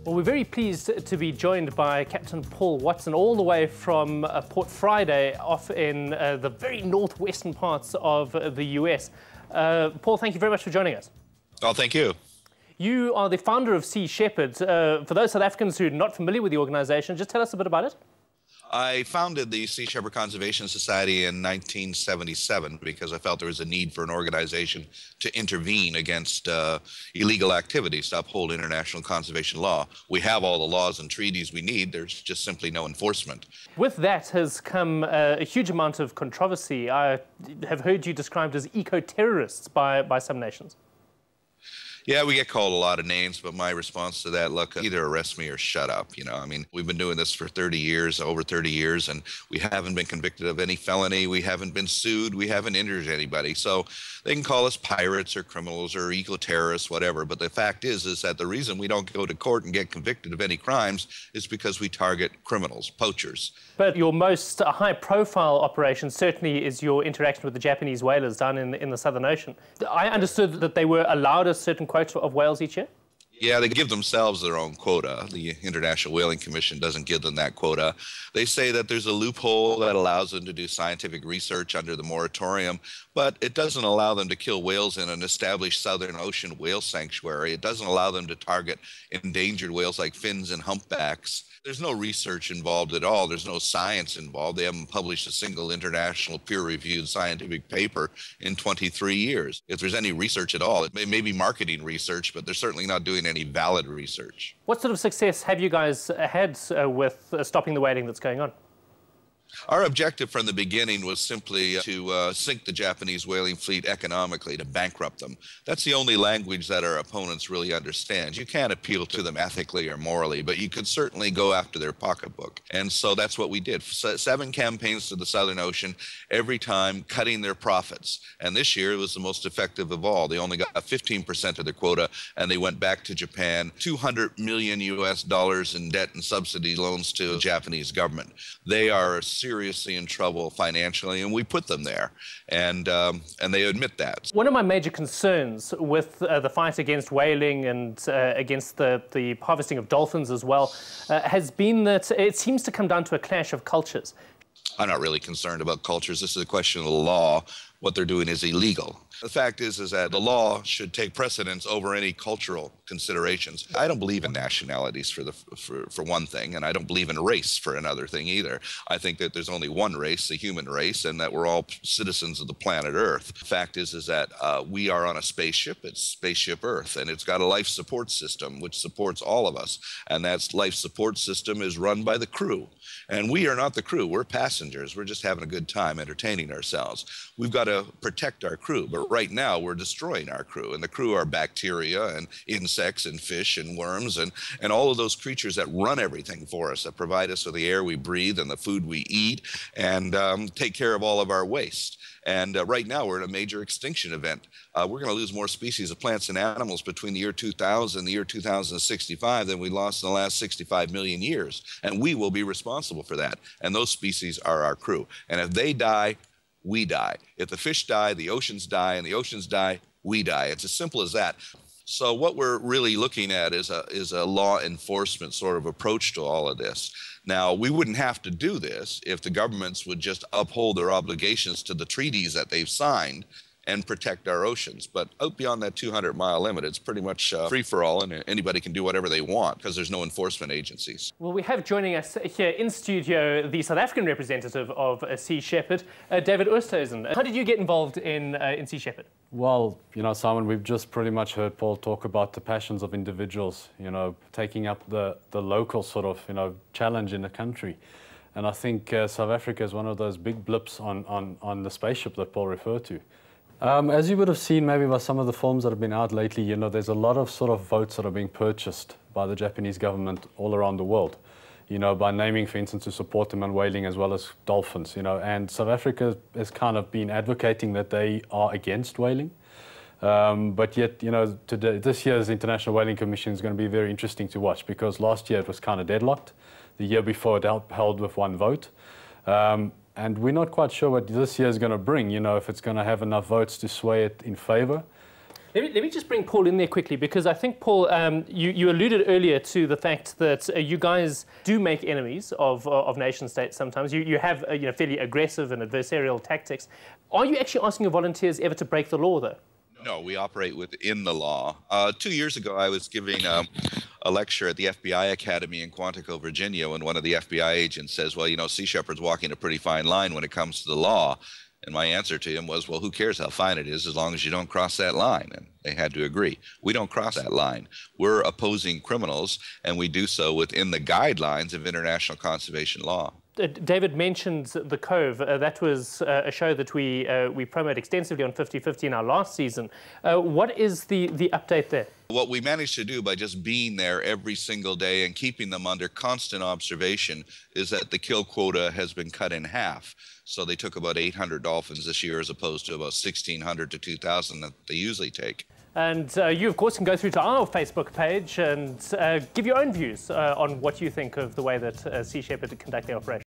Well, we're very pleased to be joined by Captain Paul Watson, all the way from Port Friday, off in the very northwestern parts of the US. Paul, thank you very much for joining us. Oh, thank you. You are the founder of Sea Shepherd. For those South Africans who are not familiar with the organization, just tell us a bit about it. I founded the Sea Shepherd Conservation Society in 1977 because I felt there was a need for an organization to intervene against illegal activities to uphold international conservation law. We have all the laws and treaties we need. There's just simply no enforcement. With that has come a huge amount of controversy. I have heard you described as eco-terrorists by some nations. Yeah, we get called a lot of names, but my response to that, look, either arrest me or shut up. You know, I mean, we've been doing this for 30 years, over 30 years, and we haven't been convicted of any felony. We haven't been sued. We haven't injured anybody. So they can call us pirates or criminals or eco-terrorists, whatever. But the fact is that the reason we don't go to court and get convicted of any crimes is because we target criminals, poachers. But your most high-profile operation certainly is your interaction with the Japanese whalers down in the Southern Ocean. I understood that they were allowed a certain quota of whales each year? Yeah, they give themselves their own quota. The International Whaling Commission doesn't give them that quota. They say that there's a loophole that allows them to do scientific research under the moratorium, but it doesn't allow them to kill whales in an established Southern Ocean whale sanctuary. It doesn't allow them to target endangered whales like fins and humpbacks. There's no research involved at all. There's no science involved. They haven't published a single international peer-reviewed scientific paper in 23 years. If there's any research at all, it may be marketing research, but they're certainly not doing any valid research. What sort of success have you guys had with stopping the whaling that's going on? Our objective from the beginning was simply to sink the Japanese whaling fleet economically, to bankrupt them. That's the only language that our opponents really understand. You can't appeal to them ethically or morally, but you could certainly go after their pocketbook. And so that's what we did. 7 campaigns to the Southern Ocean, every time cutting their profits. And this year it was the most effective of all. They only got 15% of their quota, and they went back to Japan, $200 million in debt and subsidy loans to the Japanese government. They are seriously in trouble financially, and we put them there, and they admit that. One of my major concerns with the fight against whaling and against the harvesting of dolphins as well has been that it seems to come down to a clash of cultures. I'm not really concerned about cultures. This is a question of the law. What they're doing is illegal. The fact is that the law should take precedence over any cultural considerations. I don't believe in nationalities for one thing, and I don't believe in race for another thing either. I think that there's only one race, the human race, and that we're all citizens of the planet Earth. The fact is that we are on a spaceship. It's Spaceship Earth, and it's got a life support system which supports all of us, and that life support system is run by the crew. And we are not the crew. We're passengers. We're just having a good time entertaining ourselves. We've got to protect our crew, but right now we're destroying our crew, and the crew are bacteria and insects and fish and worms and all of those creatures that run everything for us, that provide us with the air we breathe and the food we eat, and take care of all of our waste. And right now we're in a major extinction event. We're going to lose more species of plants and animals between the year 2000 and the year 2065 than we lost in the last 65 million years. And we will be responsible for that. And those species are our crew. And if they die, we die. If the fish die, the oceans die, and the oceans die, we die. It's as simple as that. So what we're really looking at is a law enforcement sort of approach to all of this. Now, we wouldn't have to do this if the governments would just uphold their obligations to the treaties that they've signed and protect our oceans. But out beyond that 200-mile limit, it's pretty much free-for-all, and anybody can do whatever they want because there's no enforcement agencies. Well, we have joining us here in studio the South African representative of Sea Shepherd, David Oosthuizen. How did you get involved in Sea Shepherd? Well, you know, Simon, we've just pretty much heard Paul talk about the passions of individuals, you know, taking up the local sort of, you know, challenge in the country. And I think South Africa is one of those big blips on the spaceship that Paul referred to. As you would have seen maybe by some of the films that have been out lately, you know, there's a lot of sort of votes that are being purchased by the Japanese government all around the world, you know, by naming, for instance, to support them on whaling as well as dolphins, you know, and South Africa has kind of been advocating that they are against whaling. But yet, you know, this year's International Whaling Commission is going to be very interesting to watch because last year it was kind of deadlocked. The year before it held with one vote. And we're not quite sure what this year is going to bring, you know, if it's going to have enough votes to sway it in favor. Let me just bring Paul in there quickly, because I think, Paul, you alluded earlier to the fact that you guys do make enemies of nation states sometimes. You have fairly aggressive and adversarial tactics. Are you actually asking your volunteers ever to break the law, though? No, we operate within the law. 2 years ago, I was giving a lecture at the FBI Academy in Quantico, Virginia, when one of the FBI agents says, well, Sea Shepherd's walking a pretty fine line when it comes to the law. And my answer to him was, well, who cares how fine it is as long as you don't cross that line? And they had to agree. We don't cross that line. We're opposing criminals, and we do so within the guidelines of international conservation law. David mentioned The Cove. That was a show that we promoted extensively on 50/50 in our last season. What is the update there? What we managed to do by just being there every single day and keeping them under constant observation is that the kill quota has been cut in half. So they took about 800 dolphins this year as opposed to about 1,600 to 2,000 that they usually take. And you, of course, can go through to our Facebook page and give your own views on what you think of the way that Sea Shepherd conduct their operation.